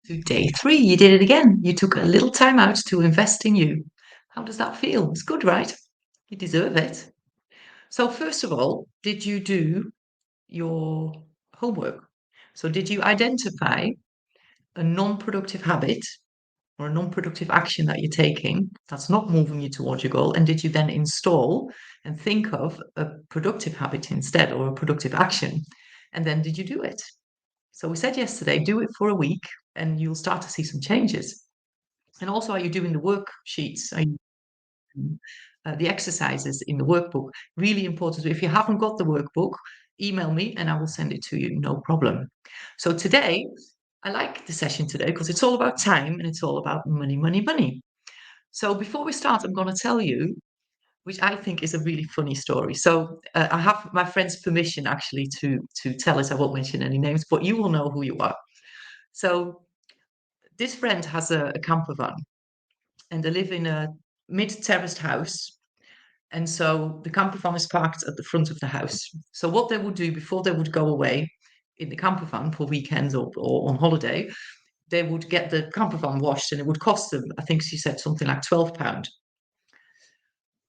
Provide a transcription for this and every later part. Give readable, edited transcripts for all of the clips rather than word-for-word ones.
To day 3, you did it again. You took a little time out to invest in you. How does that feel? It's good, right? You deserve it. So, first of all, did you do your homework? So, did you identify a non-productive habit or a non-productive action that you're taking that's not moving you towards your goal? And did you then install and think of a productive habit instead or a productive action? And then did you do it? So we said yesterday, do it for a week and you'll start to see some changes. And also, are you doing the worksheets? Are you doing, the exercises in the workbook? Really important. So if you haven't got the workbook, email me and I will send it to you. No problem. So today, I like the session today because it's all about time and it's all about money, money, money. So before we start, I'm going to tell you, which I think is a really funny story. So I have my friend's permission actually to tell it. I won't mention any names, but you will know who you are. So this friend has a camper van and they live in a mid-terraced house. And so the camper van is parked at the front of the house. So what they would do before they would go away in the camper van for weekends or on holiday, they would get the camper van washed and it would cost them, I think she said something like £12.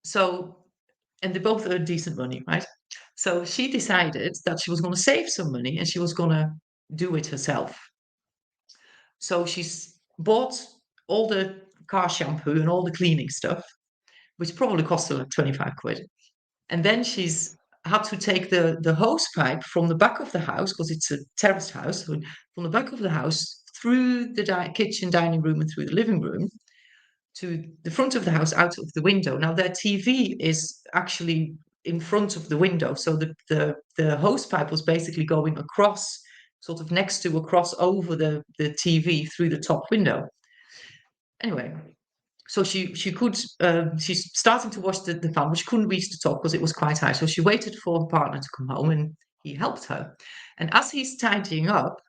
So, and they both earn decent money, right? So she decided that she was going to save some money and she was going to do it herself. So she's bought all the car shampoo and all the cleaning stuff, which probably cost her like 25 quid. And then she's had to take the hose pipe from the back of the house, because it's a terraced house, so from the back of the house through the kitchen, dining room, and through the living room to the front of the house, out of the window. Now, their TV is actually in front of the window. So the hose pipe was basically going across, sort of next to, across over the TV through the top window. Anyway, so she's starting to wash the van, but she couldn't reach the top because it was quite high. So she waited for her partner to come home and he helped her. And as he's tidying up,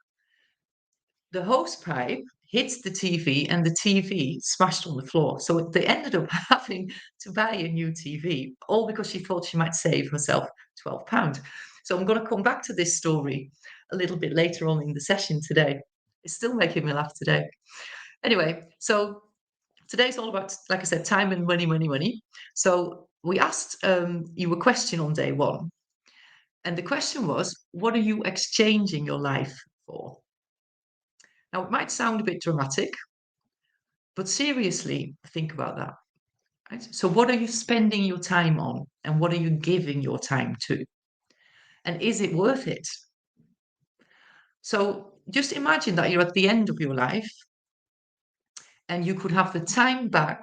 the hose pipe hits the TV and the TV smashed on the floor. So they ended up having to buy a new TV, all because she thought she might save herself £12. So I'm going to come back to this story a little bit later on in the session today. It's still making me laugh today. Anyway, so today's all about, like I said, time and money, money, money. So we asked you a question on day 1. And the question was, what are you exchanging your life for? Now, it might sound a bit dramatic, but seriously, think about that. Right? So, what are you spending your time on, and what are you giving your time to? And is it worth it? So, just imagine that you're at the end of your life and you could have the time back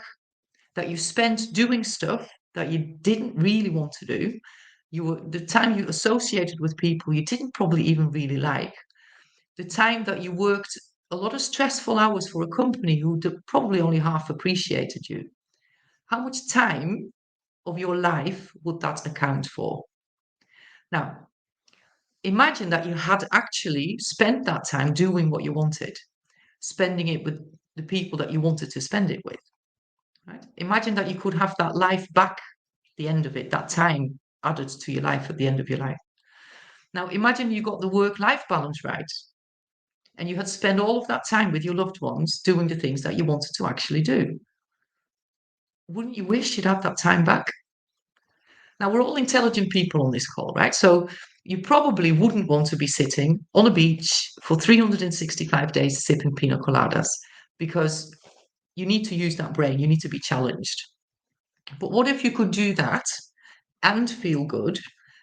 that you spent doing stuff that you didn't really want to do. The time you associated with people you didn't probably even really like, the time that you worked a lot of stressful hours for a company who probably only half appreciated you. How much time of your life would that account for? Now, imagine that you had actually spent that time doing what you wanted, spending it with the people that you wanted to spend it with. Right? Imagine that you could have that life back at the end of it, that time added to your life at the end of your life. Now, imagine you got the work-life balance right and you had spent all of that time with your loved ones doing the things that you wanted to actually do. Wouldn't you wish you'd had that time back? Now, we're all intelligent people on this call, right? So you probably wouldn't want to be sitting on a beach for 365 days sipping pina coladas because you need to use that brain. You need to be challenged. But what if you could do that and feel good,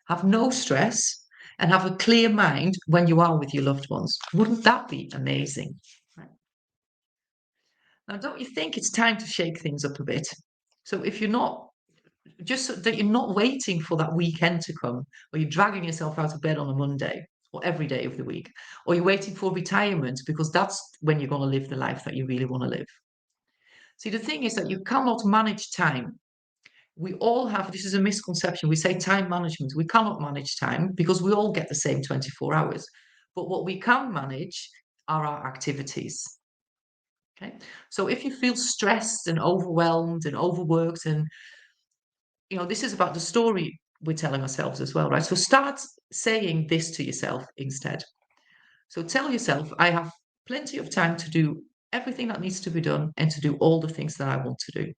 have no stress, and have a clear mind when you are with your loved ones? Wouldn't that be amazing? Right. Now, don't you think it's time to shake things up a bit? So if you're not, just so that you're not waiting for that weekend to come, or you're dragging yourself out of bed on a Monday or every day of the week, or you're waiting for retirement because that's when you're going to live the life that you really want to live. See, the thing is that you cannot manage time. We all have, this is a misconception. We say time management. We cannot manage time because we all get the same 24 hours. But what we can manage are our activities. Okay. So if you feel stressed and overwhelmed and overworked, and this is about the story we're telling ourselves as well, right? So start saying this to yourself instead. So tell yourself, I have plenty of time to do everything that needs to be done and to do all the things that I want to do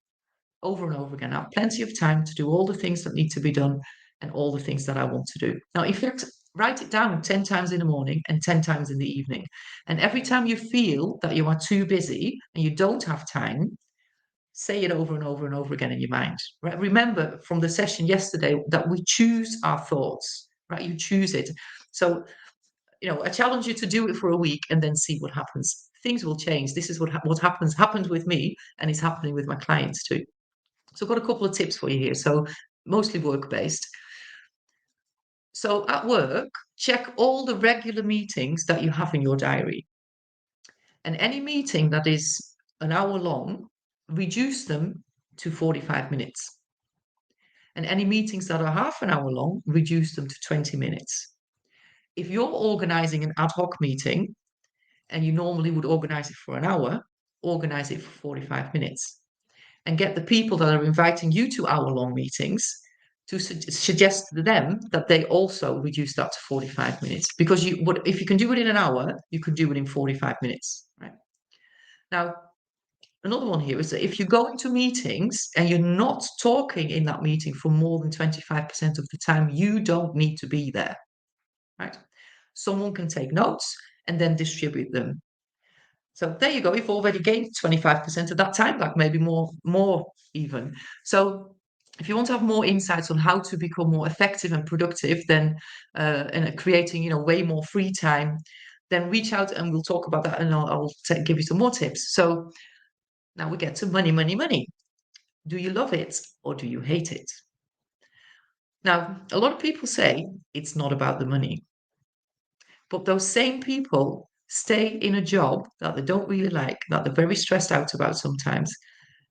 over and over again. I have plenty of time to do all the things that need to be done and all the things that I want to do. Now, in fact, write it down 10 times in the morning and 10 times in the evening. And every time you feel that you are too busy and you don't have time, say it over and over and over again in your mind. Right? Remember from the session yesterday that we choose our thoughts, right? You choose it. So, I challenge you to do it for a week and then see what happens. Things will change. This is what happened with me, and it's happening with my clients too. So I've got a couple of tips for you here. So mostly work-based. So at work, check all the regular meetings that you have in your diary. And any meeting that is an hour long, reduce them to 45 minutes. And any meetings that are half an hour long, reduce them to 20 minutes. If you're organizing an ad hoc meeting and you normally would organize it for an hour, organize it for 45 minutes. And get the people that are inviting you to hour-long meetings to suggest to them that they also reduce that to 45 minutes. Because if you can do it in an hour, you can do it in 45 minutes. Right? Now, another one here is that if you go into meetings and you're not talking in that meeting for more than 25% of the time, you don't need to be there. Right? Someone can take notes and then distribute them. So there you go. You've already gained 25% of that time back, maybe more even. So if you want to have more insights on how to become more effective and productive, then and creating way more free time, then reach out and we'll talk about that, and I'll give you some more tips. So now we get to money, money, money. Do you love it or do you hate it? Now, a lot of people say it's not about the money, but those same people stay in a job that they don't really like, that they're very stressed out about sometimes.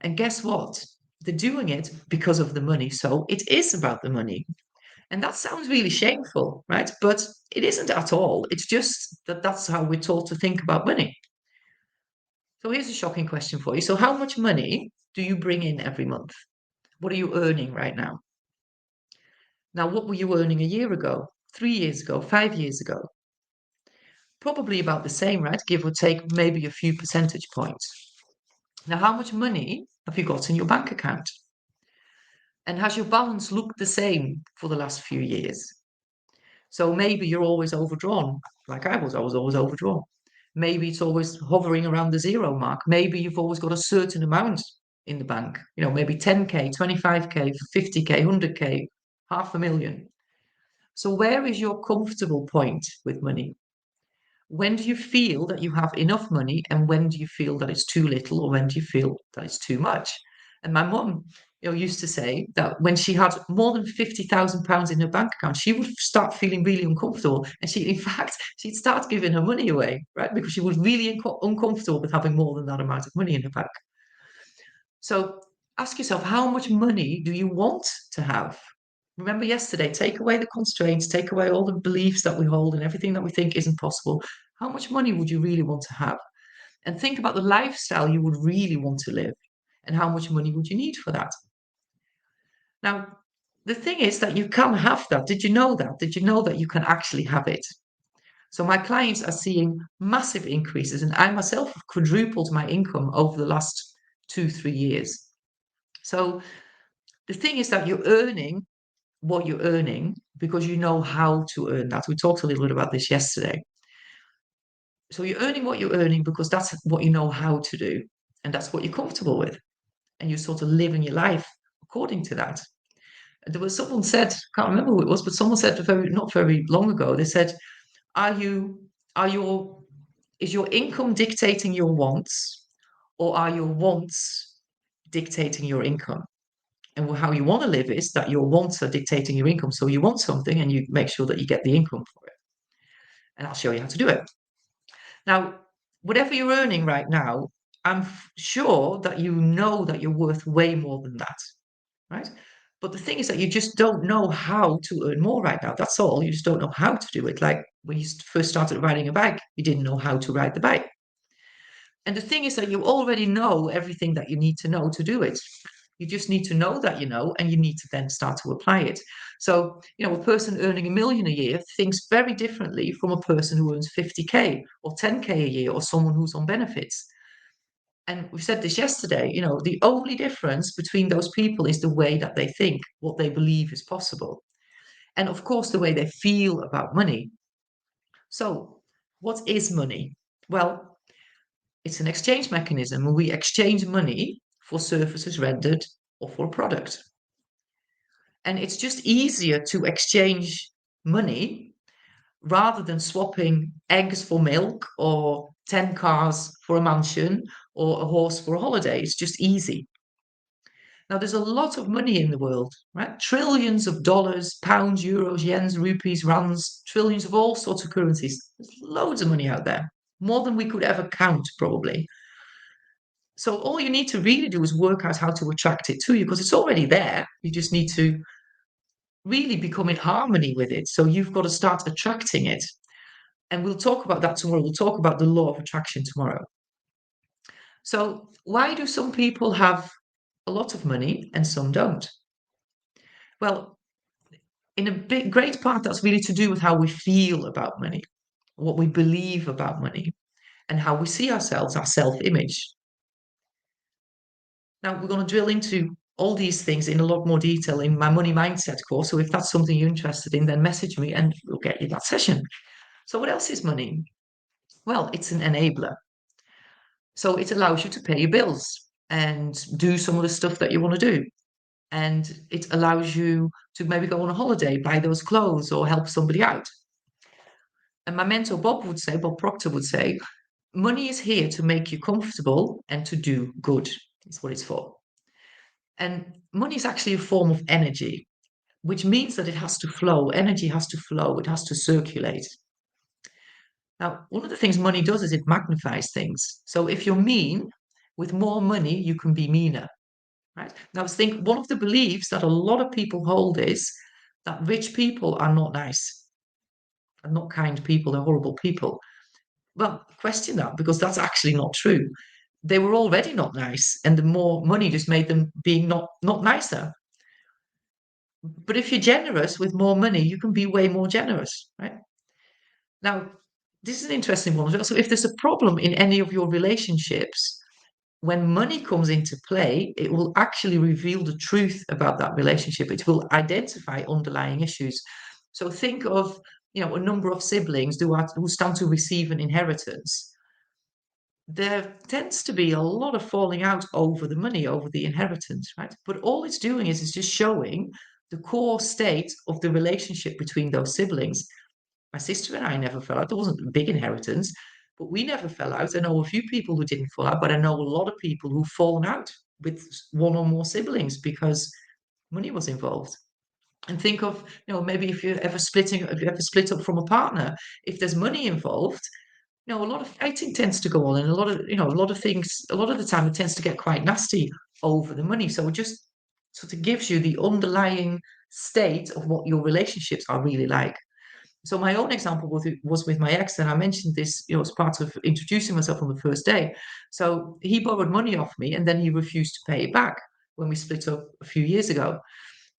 And guess what? They're doing it because of the money. So it is about the money. And that sounds really shameful, right? But it isn't at all. It's just that that's how we're taught to think about money. So here's a shocking question for you. So how much money do you bring in every month? What are you earning right now? Now, what were you earning a year ago, 3 years ago, 5 years ago? Probably about the same, right? Give or take maybe a few percentage points. Now, how much money have you got in your bank account? And has your balance looked the same for the last few years? So maybe you're always overdrawn, like I was always overdrawn. Maybe it's always hovering around the zero mark. Maybe you've always got a certain amount in the bank, maybe 10K, 25K, 50K, 100K, 500,000. So where is your comfortable point with money? When do you feel that you have enough money, and when do you feel that it's too little, or when do you feel that it's too much? And my mum, used to say that when she had more than £50,000 in her bank account, she would start feeling really uncomfortable, and in fact, she'd start giving her money away, right? Because she was really uncomfortable with having more than that amount of money in her bank. So ask yourself, how much money do you want to have? Remember yesterday, take away the constraints, take away all the beliefs that we hold and everything that we think isn't possible. How much money would you really want to have? And think about the lifestyle you would really want to live, and how much money would you need for that? Now, the thing is that you can have that. Did you know that? Did you know that you can actually have it? So my clients are seeing massive increases, and I myself have quadrupled my income over the last 2-3 years. So the thing is that you're earning what you're earning because you know how to earn that. We talked a little bit about this yesterday. So you're earning what you're earning because that's what you know how to do, and that's what you're comfortable with, and you're sort of living your life according to that. And there was someone said, can't remember who it was, but someone said not very long ago, they said, is your income dictating your wants, or are your wants dictating your income? And how you want to live is that your wants are dictating your income. So you want something and you make sure that you get the income for it. And I'll show you how to do it. Now, whatever you're earning right now, I'm sure that you know that you're worth way more than that, right? But the thing is that you just don't know how to earn more right now. That's all. You just don't know how to do it. Like when you first started riding a bike, you didn't know how to ride the bike. And the thing is that you already know everything that you need to know to do it. You just need to know that you know, and you need to then start to apply it. So, a person earning 1 million a year thinks very differently from a person who earns 50K or 10K a year or someone who's on benefits. And we said this yesterday, the only difference between those people is the way that they think, what they believe is possible. And of course, the way they feel about money. So, what is money? Well, it's an exchange mechanism where we exchange money for services rendered or for a product. And it's just easier to exchange money rather than swapping eggs for milk or 10 cars for a mansion or a horse for a holiday. It's just easy. Now, there's a lot of money in the world, right? Trillions of dollars, pounds, euros, yens, rupees, rands, trillions of all sorts of currencies. There's loads of money out there, more than we could ever count, probably. So all you need to really do is work out how to attract it to you because it's already there. You just need to really become in harmony with it. So you've got to start attracting it. And we'll talk about that tomorrow. We'll talk about the law of attraction tomorrow. So why do some people have a lot of money and some don't? Well, in a great part, that's really to do with how we feel about money, what we believe about money, and how we see ourselves, our self-image. Now, we're going to drill into all these things in a lot more detail in my money mindset course. So if that's something you're interested in, then message me and we'll get you that session. So what else is money? Well, it's an enabler. So it allows you to pay your bills and do some of the stuff that you want to do. And it allows you to maybe go on a holiday, buy those clothes, or help somebody out. And my mentor Bob Proctor would say, money is here to make you comfortable and to do good. That's what it's for. And money is actually a form of energy, which means that it has to flow. Energy has to flow. It has to circulate. Now, one of the things money does is it magnifies things. So if you're mean, with more money, you can be meaner. Right? Now, think one of the beliefs that a lot of people hold is that rich people are not nice and not kind people, they're horrible people. Well, question that because that's actually not true. They were already not nice, and the more money just made them being not nicer. But if you're generous with more money, you can be way more generous, right? Now, this is an interesting one as well. So if there's a problem in any of your relationships, when money comes into play, it will actually reveal the truth about that relationship. It will identify underlying issues. So think of, a number of siblings who stand to receive an inheritance. There tends to be a lot of falling out over the money, over the inheritance, right? But all it's doing is it's just showing the core state of the relationship between those siblings. My sister and I never fell out. There wasn't a big inheritance, but we never fell out. I know a few people who didn't fall out, but I know a lot of people who've fallen out with one or more siblings because money was involved. And think of, maybe if you ever split up from a partner, if there's money involved, a lot of fighting tends to go on, and a lot of things, a lot of the time, it tends to get quite nasty over the money. So it just sort of gives you the underlying state of what your relationships are really like. So my own example was with my ex, and I mentioned this, as part of introducing myself on the first day. So he borrowed money off me, and then he refused to pay it back when we split up a few years ago,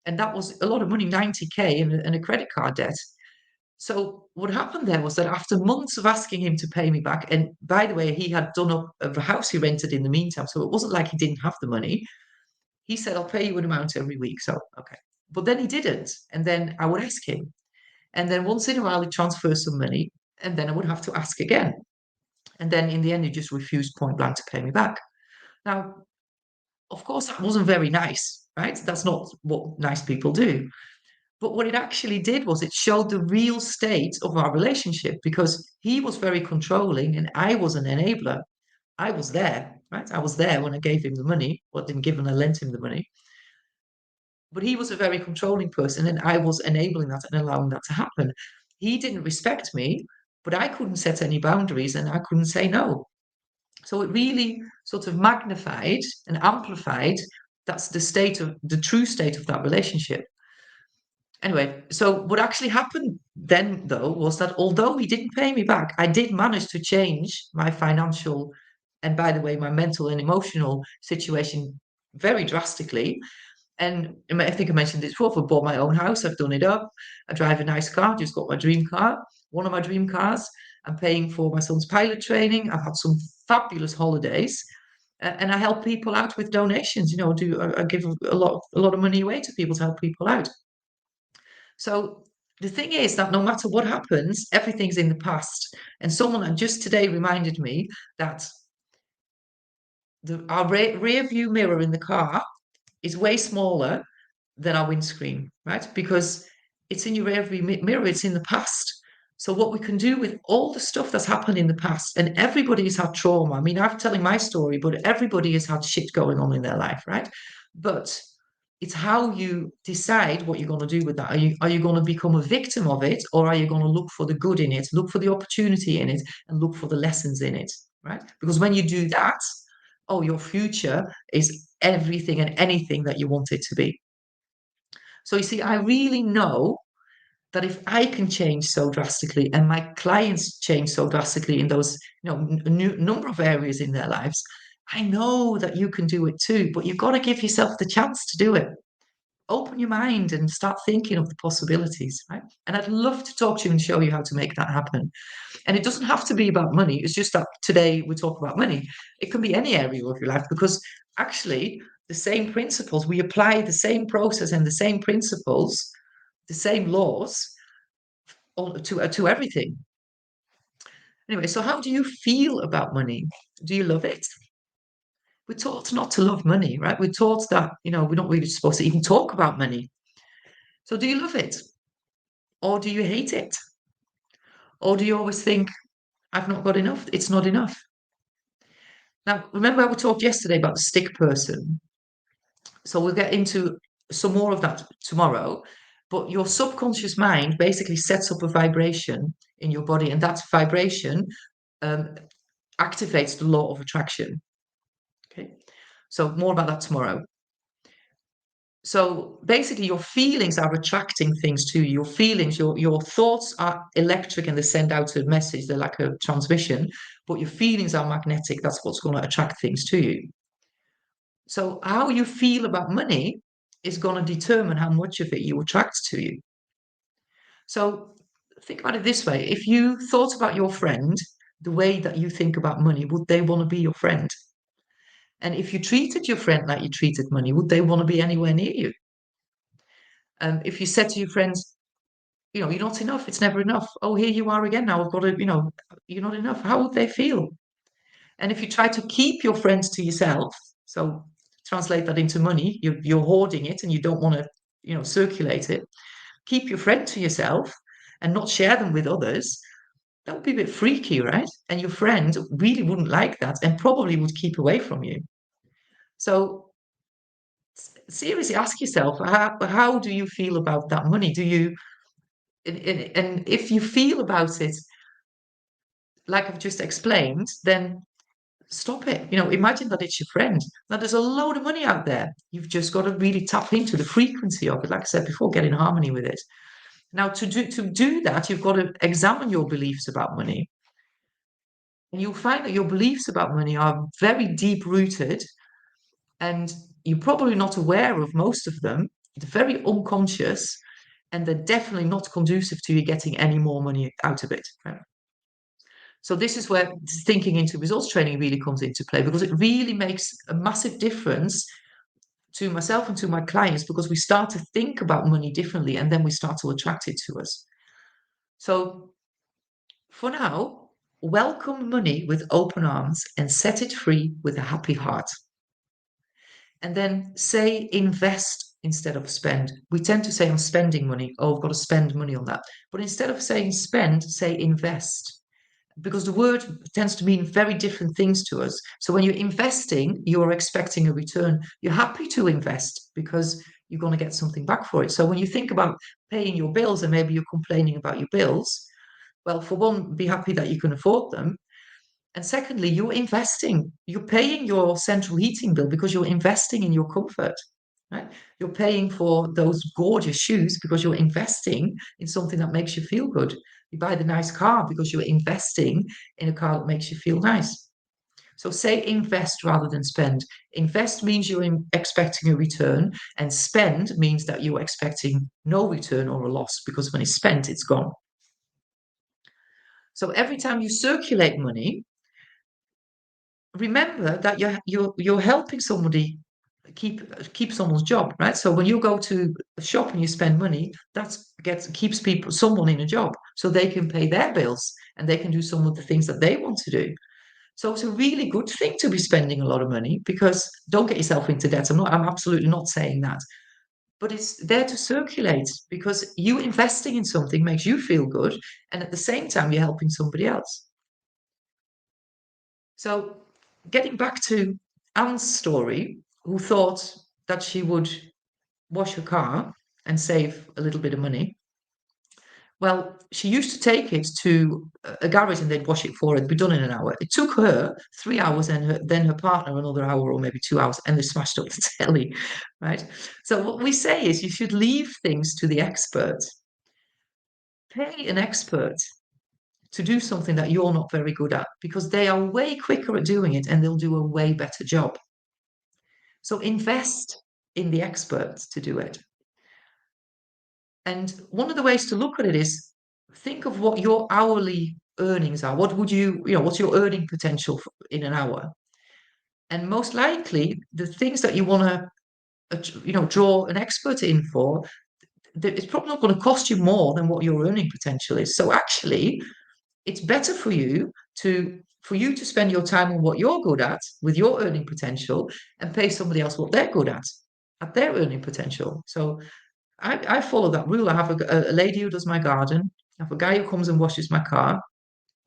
and that was a lot of money, 90K, and a credit card debt. So what happened there was that after months of asking him to pay me back, and by the way, he had done up a house he rented in the meantime, so it wasn't like he didn't have the money. He said, "I'll pay you an amount every week." So okay, but then he didn't, and then I would ask him. And then once in a while, he'd transfer some money, and then I would have to ask again. And then in the end, he just refused point blank to pay me back. Now, of course, that wasn't very nice, right? That's not what nice people do. But what it actually did was it showed the real state of our relationship because he was very controlling and I was an enabler. I was there, right? I was there when I gave him the money. Well, I didn't give him, I lent him the money. But he was a very controlling person, and I was enabling that and allowing that to happen. He didn't respect me, but I couldn't set any boundaries and I couldn't say no. So it really sort of magnified and amplified that's the true state of that relationship. Anyway, so what actually happened then, though, was that although he didn't pay me back, I did manage to change my financial and, by the way, my mental and emotional situation very drastically. And I think I mentioned this before. I bought my own house. I've done it up. I drive a nice car. Just got my dream car, one of my dream cars. I'm paying for my son's pilot training. I've had some fabulous holidays, and I help people out with donations. I give a lot of money away to people to help people out. So the thing is that no matter what happens, everything's in the past. And someone just today reminded me that our rear view mirror in the car is way smaller than our windscreen, right? Because it's in your rear view mirror, it's in the past. So what we can do with all the stuff that's happened in the past, and everybody has had trauma. I mean, I'm telling my story, but everybody has had shit going on in their life, right? But it's how you decide what you're going to do with that. Are you going to become a victim of it, or are you going to look for the good in it, look for the opportunity in it, and look for the lessons in it, right? Because when you do that, oh, your future is everything and anything that you want it to be. So you see, I really know that if I can change so drastically and my clients change so drastically in those, number of areas in their lives, I know that you can do it too, but you've got to give yourself the chance to do it. Open your mind and start thinking of the possibilities, right? And I'd love to talk to you and show you how to make that happen. And it doesn't have to be about money. It's just that today we talk about money. It can be any area of your life, because actually the same principles, we apply the same process and the same principles, the same laws to everything. Anyway, so how do you feel about money? Do you love it? We're taught not to love money, right? We're taught that, we're not really supposed to even talk about money. So do you love it? Or do you hate it? Or do you always think, I've not got enough? It's not enough. Now, remember we talked yesterday about the stick person. So we'll get into some more of that tomorrow. But your subconscious mind basically sets up a vibration in your body, and that vibration um, activates the law of attraction. Okay, so more about that tomorrow. So basically, your feelings are attracting things to you. Your feelings, your thoughts are electric and they send out a message. They're like a transmission, but your feelings are magnetic. That's what's going to attract things to you. So how you feel about money is going to determine how much of it you attract to you. So think about it this way. If you thought about your friend the way that you think about money, would they want to be your friend? And if you treated your friend like you treated money, would they want to be anywhere near you? If you said to your friends, you're not enough, it's never enough. Oh, here you are again. Now I've got to, you're not enough. How would they feel? And if you try to keep your friends to yourself, so translate that into money, you're hoarding it and you don't want to, circulate it. Keep your friend to yourself and not share them with others. That would be a bit freaky, right? And your friend really wouldn't like that and probably would keep away from you. So seriously ask yourself, how do you feel about that money? Do you, and if you feel about it like I've just explained, then stop it. Imagine that it's your friend. Now, there's a load of money out there. You've just got to really tap into the frequency of it. Like I said before, get in harmony with it. Now, to do that, you've got to examine your beliefs about money. And you'll find that your beliefs about money are very deep rooted, and you're probably not aware of most of them. They're very unconscious, and they're definitely not conducive to you getting any more money out of it. Right? So this is where thinking into results training really comes into play, because it really makes a massive difference to myself and to my clients, because we start to think about money differently and then we start to attract it to us. So for now, welcome money with open arms and set it free with a happy heart. And then say invest instead of spend. We tend to say I'm spending money. Oh, I've got to spend money on that. But instead of saying spend, say invest. Because the word tends to mean very different things to us. So when you're investing, you're expecting a return. You're happy to invest because you're going to get something back for it. So when you think about paying your bills and maybe you're complaining about your bills, well, for one, be happy that you can afford them. And secondly, you're investing. You're paying your central heating bill because you're investing in your comfort. Right? You're paying for those gorgeous shoes because you're investing in something that makes you feel good. You buy the nice car because you're investing in a car that makes you feel nice. So say invest rather than spend. Invest means you're expecting a return, and spend means that you're expecting no return or a loss, because when it's spent, it's gone. So every time you circulate money, remember that you're helping somebody keep someone's job, right? So when you go to a shop and you spend money, that keeps someone in a job, so they can pay their bills and they can do some of the things that they want to do. So it's a really good thing to be spending a lot of money, because don't get yourself into debt. I'm absolutely not saying that. But it's there to circulate, because you investing in something makes you feel good, and at the same time you're helping somebody else. So getting back to Anne's story, who thought that she would wash her car and save a little bit of money. Well, she used to take it to a garage and they'd wash it for her. It'd be done in an hour. It took her 3 hours and then her partner another hour or maybe 2 hours, and they smashed up the telly, right? So what we say is you should leave things to the expert. Pay an expert to do something that you're not very good at, because they are way quicker at doing it and they'll do a way better job. So invest in the expert to do it. And one of the ways to look at it is think of what your hourly earnings are. What would what's your earning potential in an hour? And most likely, the things that you want to, draw an expert in for, it's probably not going to cost you more than what your earning potential is. So actually, it's better for you to spend your time on what you're good at with your earning potential, and pay somebody else what they're good at their earning potential. So I follow that rule. I have a lady who does my garden. I have a guy who comes and washes my car.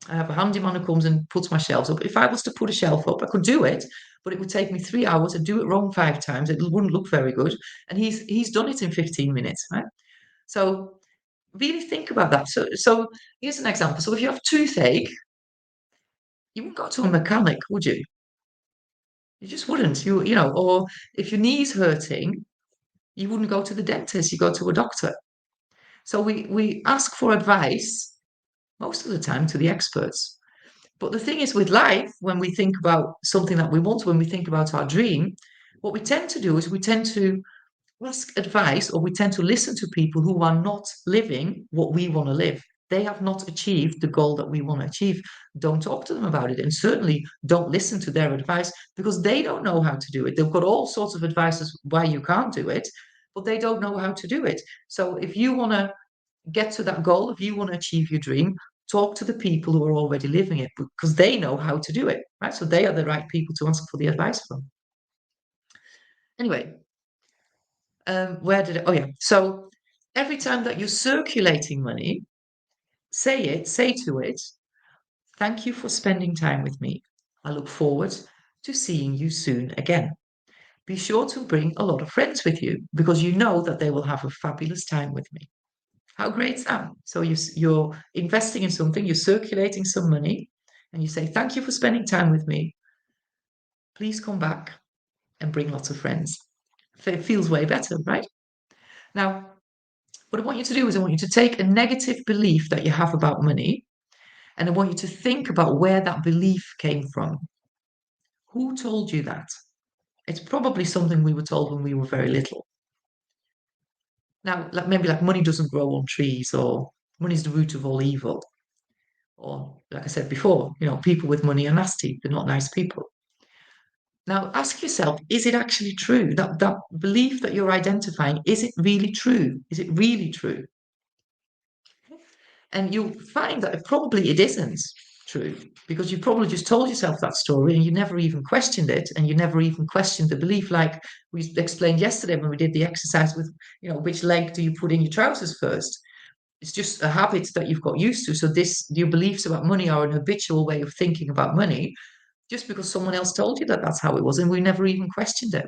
I have a handyman who comes and puts my shelves up. If I was to put a shelf up, I could do it, but it would take me 3 hours. I'd do it wrong 5 times. It wouldn't look very good. And he's done it in 15 minutes, right? So really think about that. So here's an example. So if you have toothache, you wouldn't go to a mechanic, would you? You just wouldn't. Or if your knee's hurting, you wouldn't go to the dentist. You go to a doctor. So we ask for advice most of the time to the experts. But the thing is, with life, when we think about something that we want, when we think about our dream, what we tend to do is we tend to ask advice, or we tend to listen to people who are not living what we want to live. They have not achieved the goal that we want to achieve. Don't talk to them about it. And certainly don't listen to their advice, because they don't know how to do it. They've got all sorts of advices why you can't do it, but they don't know how to do it. So if you want to get to that goal, if you want to achieve your dream, talk to the people who are already living it, because they know how to do it, right? So they are the right people to ask for the advice from. Anyway, where did it? Oh, yeah. So every time that you're circulating money, say to it, thank you for spending time with me. I look forward to seeing you soon again. Be sure to bring a lot of friends with you, because you know that they will have a fabulous time with me. How great is that? So you're investing in something, you're circulating some money, and you say, thank you for spending time with me. Please come back and bring lots of friends. It feels way better, right? Now, what I want you to do is I want you to take a negative belief that you have about money, and I want you to think about where that belief came from. Who told you that? It's probably something we were told when we were very little. Now, maybe like money doesn't grow on trees, or money is the root of all evil. Or, like I said before, people with money are nasty. They're not nice people. Now, ask yourself, is it actually true? That belief that you're identifying, is it really true? Is it really true? And you'll find that probably it isn't true, because you probably just told yourself that story and you never even questioned it, and you never even questioned the belief, like we explained yesterday when we did the exercise with, which leg do you put in your trousers first? It's just a habit that you've got used to. So your beliefs about money are an habitual way of thinking about money, just because someone else told you that that's how it was, and we never even questioned it.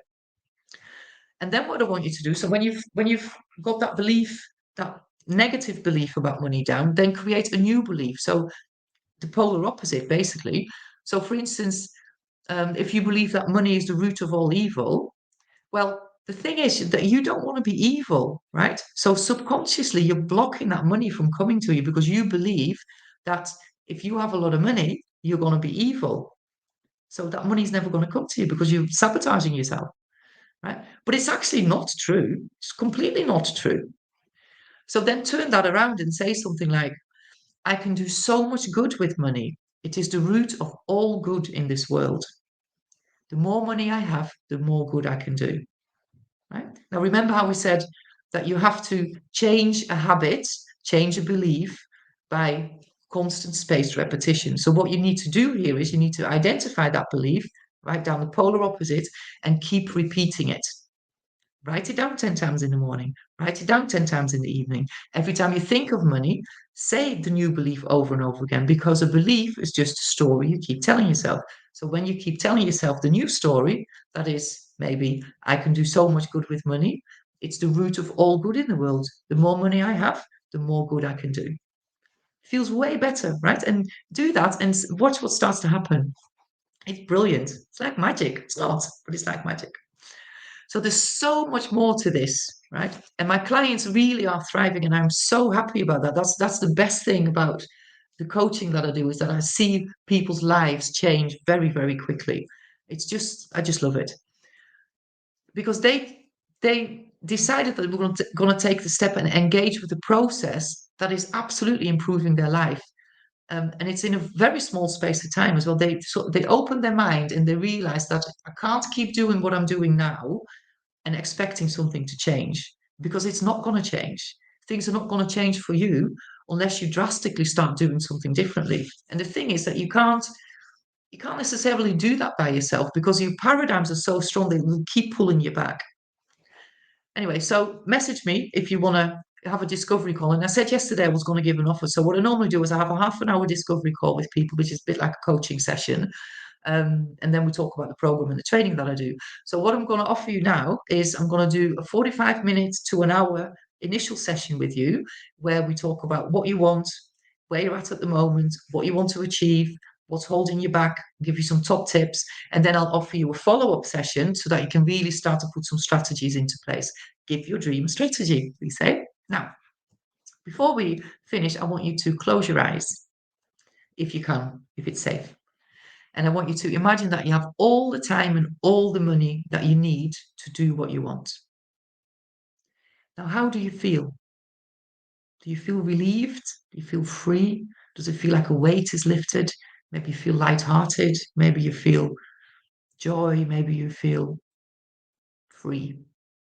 And then what I want you to do, so when you've got that belief, that negative belief about money down, then create a new belief. So the polar opposite, basically. So for instance, if you believe that money is the root of all evil, well, the thing is that you don't want to be evil, right? So subconsciously, you're blocking that money from coming to you, because you believe that if you have a lot of money, you're going to be evil. So that money's never going to come to you because you're sabotaging yourself, right? But it's actually not true. It's completely not true. So then turn that around and say something like, I can do so much good with money. It is the root of all good in this world. The more money I have, the more good I can do. Right? Now, remember how we said that you have to change a habit, change a belief by constant spaced repetition. So, what you need to do here is you need to identify that belief, write down the polar opposite, and keep repeating it. Write it down 10 times in the morning, write it down 10 times in the evening. Every time you think of money, say the new belief over and over again, because a belief is just a story you keep telling yourself. So when you keep telling yourself the new story, that is maybe I can do so much good with money, it's the root of all good in the world. The more money I have, the more good I can do. Feels way better, right? And do that and watch what starts to happen. It's brilliant. It's like magic. It's not, but it's like magic. So there's so much more to this, right? And my clients really are thriving, and I'm so happy about that. That's the best thing about the coaching that I do, is that I see people's lives change very, very quickly. I just love it because they decided that we're going to take the step and engage with the process that is absolutely improving their life. And it's in a very small space of time as well. They open their mind and they realize that I can't keep doing what I'm doing now and expecting something to change, because it's not going to change. Things are not going to change for you unless you drastically start doing something differently. And the thing is that you can't necessarily do that by yourself, because your paradigms are so strong they will keep pulling you back. Anyway, so message me if you want to have a discovery call. And I said yesterday I was going to give an offer. So what I normally do is I have a half an hour discovery call with people, which is a bit like a coaching session. And then we talk about the program and the training that I do. So what I'm going to offer you now is I'm going to do a 45 minutes to an hour initial session with you, where we talk about what you want, where you're at the moment, what you want to achieve, what's holding you back, give you some top tips, and then I'll offer you a follow-up session so that you can really start to put some strategies into place. Give your dream a strategy, we say. Now, before we finish, I want you to close your eyes, if you can, if it's safe. And I want you to imagine that you have all the time and all the money that you need to do what you want. Now, how do you feel? Do you feel relieved? Do you feel free? Does it feel like a weight is lifted? Maybe you feel lighthearted. Maybe you feel joy. Maybe you feel free.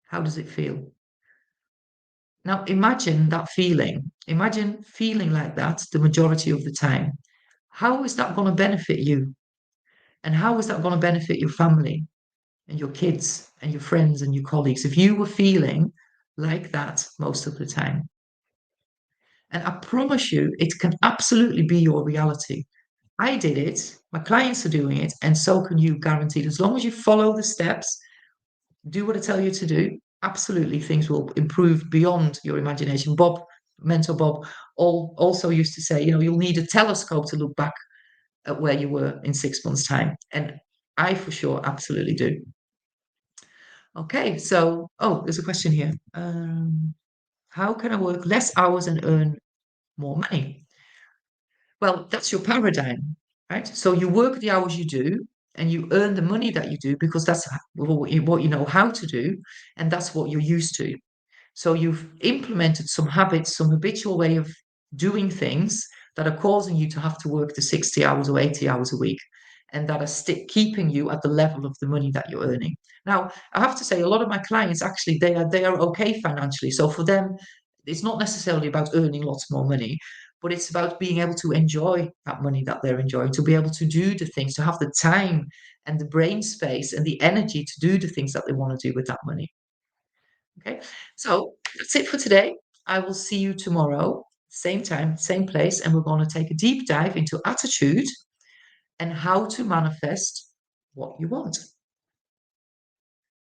How does it feel? Now, imagine that feeling. Imagine feeling like that the majority of the time. How is that going to benefit you? And how is that going to benefit your family and your kids and your friends and your colleagues if you were feeling like that most of the time? And I promise you, it can absolutely be your reality. I did it, my clients are doing it, and so can you, guaranteed. As long as you follow the steps, do what I tell you to do, absolutely things will improve beyond your imagination. Mentor Bob, also used to say, you'll need a telescope to look back at where you were in 6 months' time. And I, for sure, absolutely do. Okay, so, there's a question here. How can I work less hours and earn more money? Well, that's your paradigm, right? So you work the hours you do and you earn the money that you do because that's what you know how to do, and that's what you're used to. So you've implemented some habits, some habitual way of doing things that are causing you to have to work the 60 hours or 80 hours a week, and that are keeping you at the level of the money that you're earning. Now, I have to say, a lot of my clients actually they are okay financially. So for them, it's not necessarily about earning lots more money, but it's about being able to enjoy that money that they're enjoying, to be able to do the things, to have the time and the brain space and the energy to do the things that they want to do with that money. Okay, so that's it for today. I will see you tomorrow, same time, same place, and we're going to take a deep dive into attitude and how to manifest what you want.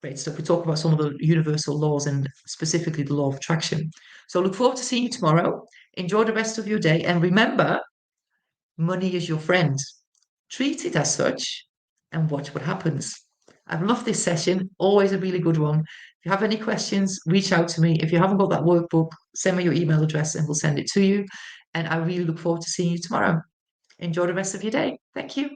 Great stuff. We talk about some of the universal laws and specifically the law of attraction. So look forward to seeing you tomorrow. Enjoy the rest of your day, and remember, money is your friend. Treat it as such and watch what happens. I've loved this session, always a really good one. If you have any questions, reach out to me. If you haven't got that workbook, send me your email address and we'll send it to you. And I really look forward to seeing you tomorrow. Enjoy the rest of your day. Thank you.